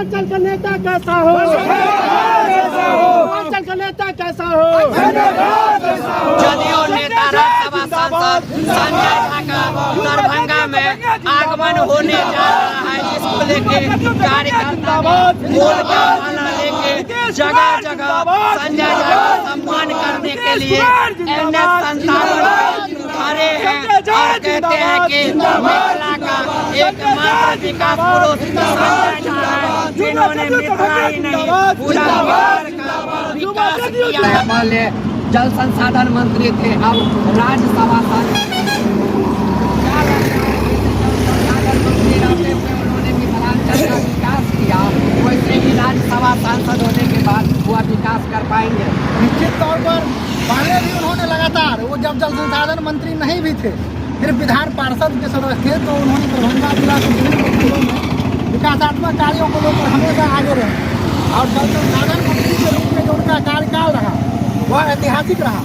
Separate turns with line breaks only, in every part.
पूर्वांचल का नेता कैसा हो, पूर्वांचल का नेता कैसा हो।
जदयू नेता राज्यसभा सांसद संजय झा का दरभंगा में आगमन होने जा रहा है, जिसको लेके कार्यकर्ता फूल का माला लेके जगह जगह संजय झा का सम्मान करने के लिए NH-57 खड़े हैं और कहते हैं कि मिथिला का एकमात्र विकास पुरुष संजय झा है, जिन्होंने मिथिला ही नहीं पूरा बिहार का विकास किया है। पहले जल संसाधन मंत्री थे, अब राज्यसभा सांसद रहते हुए उन्होंने मिथिलांचल का विकास किया, वैसे ही राज्यसभा सांसद होने के बाद वह विकास कर पाएंगे।
निश्चित तौर पर पहले भी उन्होंने लगातार, वो जब जल संसाधन मंत्री नहीं भी थे, फिर विधान पार्षद के सदस्य थे, तो उन्होंने दरभंगा जिला के विभिन्न क्षेत्रों में विकासात्मक कार्यों को लेकर हमेशा आगे रहे और जल संसाधन मंत्री के रूप में जो उनका कार्यकाल रहा वह ऐतिहासिक रहा।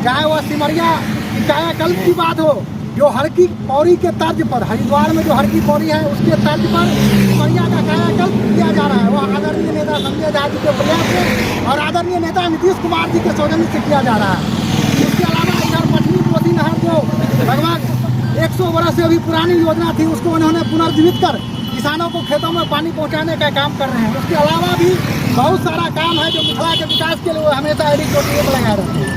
चाहे वह सिमरिया की कायाकल्प की बात हो, जो हर की पौड़ी के तर्ज पर, हरिद्वार में जो हर की पौड़ी है उसके तर्ज पर सिमरिया का कायाकल्प किया जा रहा है, वह आदरणीय नेता संजय झा जी के प्रयास से और आदरणीय नेता नीतीश कुमार जी के सौजन्य से किया जा रहा है। इसके अलावा इधर पश्चिमी कोसी नहर जो लगभग 100 वर्ष से भी पुरानी योजना थी, उसको उन्होंने पुनर्जीवित कर किसानों को खेतों में पानी पहुंचाने का काम कर रहे हैं। उसके अलावा भी बहुत सारा काम है जो मिथिला के विकास के लिए वो हमेशा एडी चोटी पर लगा रहते हैं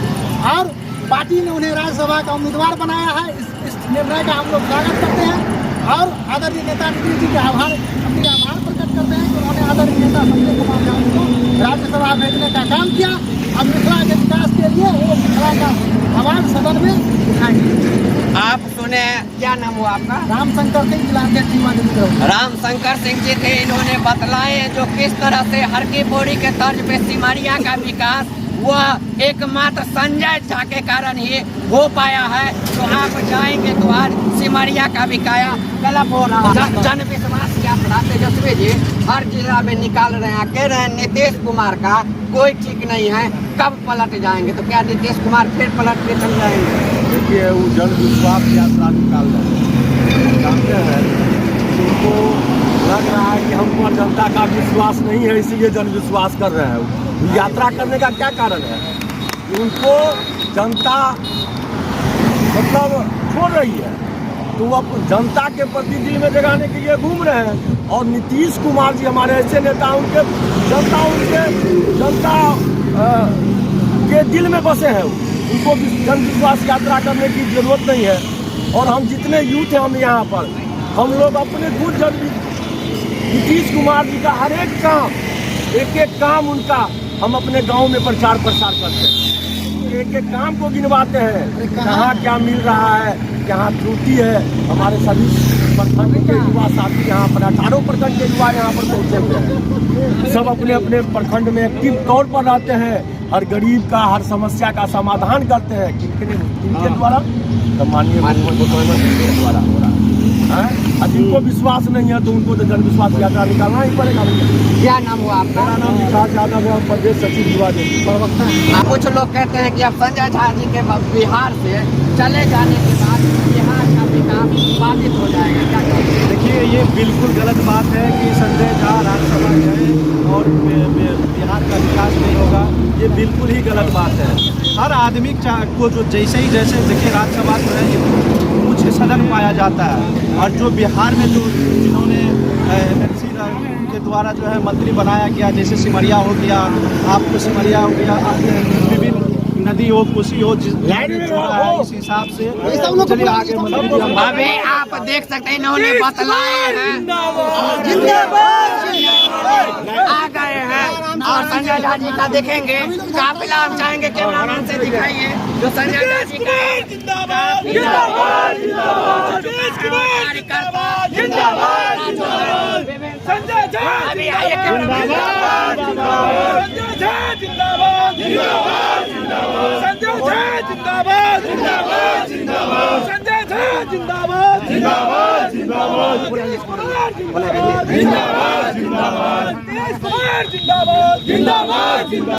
और पार्टी ने उन्हें राज्यसभा का उम्मीदवार बनाया है। इस निर्णय का हम लोग स्वागत करते हैं और आदरणीय नेता नीतीश जी के आभार प्रकट करते हैं कि उन्होंने आदरणीय नेता संजय कुमार झा को राज्यसभा भेजने का काम किया। अब मिथिला के विकास के लिए वो मिथिला का आवाज सदन में उठाएंगे।
आप सुने, क्या नाम हुआ आपका?
रामशंकर सिंह, जिला अध्यक्ष युवा नेतृत्व।
रामशंकर सिंह जी थे, इन्होंने बतलाए जो किस तरह से हर की पौड़ी के तर्ज पे सिमरिया का विकास वह एकमात्र संजय झा के कारण ही हो पाया है। तो आप जाएंगे तो आज सिमरिया का विकाया गलत हो रहा है। जन विश्वास यात्रा तेजस्वी जी हर जिला में निकाल रहे हैं, कह रहे हैं नीतीश कुमार का कोई ठीक नहीं है, कब पलट जाएंगे? तो क्या नीतीश कुमार फिर पलट के चल जाएंगे?
देखिए, वो जन विश्वास यात्रा निकाल रहे हैं, जानते हैं उनको लग रहा है कि हम पर जनता का विश्वास नहीं है, इसीलिए जन विश्वास कर रहे हैं। यात्रा करने का क्या कारण है? उनको जनता मतलब छोड़ रही है, तो वो जनता के प्रति दिल में जगाने के लिए घूम रहे हैं। और नीतीश कुमार जी हमारे ऐसे नेता, उनके जनता के दिल में बसे हैं, उनको जन विश्वास यात्रा करने की जरूरत नहीं है। और हम जितने यूथ हैं हम यहाँ पर, हम लोग अपने खुद नीतीश कुमार जी का हर एक काम, एक एक काम उनका हम अपने गांव में प्रचार प्रसार करते हैं, एक एक काम को गिनवाते हैं, कहाँ क्या मिल रहा है, कहाँ त्रुटि है। हमारे सभी प्रखंड के युवा साथी यहाँ पर 18 प्रखंड के युवा यहाँ पर पहुँचे हुए हैं, सब अपने अपने प्रखंड में एक्टिव तौर पर रहते हैं, हर गरीब का हर समस्या का समाधान करते हैं। किनके द्वारा? तो माननीय मुख्यमंत्री के द्वारा हो रहा है। जिनको विश्वास नहीं है तो उनको तो जन विश्वास यात्रा निकालना ही पड़ेगा।
क्या नाम हुआ आपका?
मेरा नाम विकास यादव है, प्रदेश सचिव युवा प्रवक्ता।
कुछ लोग कहते हैं कि अब संजय झा जी के बिहार से चले जाने के बाद बिहार का विकास बाधित हो जाएगा, क्या कहेंगे?
देखिए, ये बिल्कुल गलत बात है कि संजय झा राज्यसभा जाए और बिहार का विकास नहीं होगा, ये बिल्कुल ही गलत बात है। हर आदमी को जो जैसे देखिए राज्यसभा जो है कुछ सदन पाया जाता है, और जो बिहार में जो जिन्होंने एमएलसी के द्वारा जो है मंत्री बनाया गया, जैसे सिमरिया हो गया, आपको सिमरिया हो गया, विभिन्न नदी हो, कोसी हो, इस हिसाब से चलिए आगे।
अभी आप देख सकते हैं इन्होंने बतलाए हैं, आ गए हैं और संजय झा जी का देखेंगे काफिला। हम चाहेंगे कैमरामैन से दिखाइए जो संजय झा जी का अभी आइए
जिंदाबाद।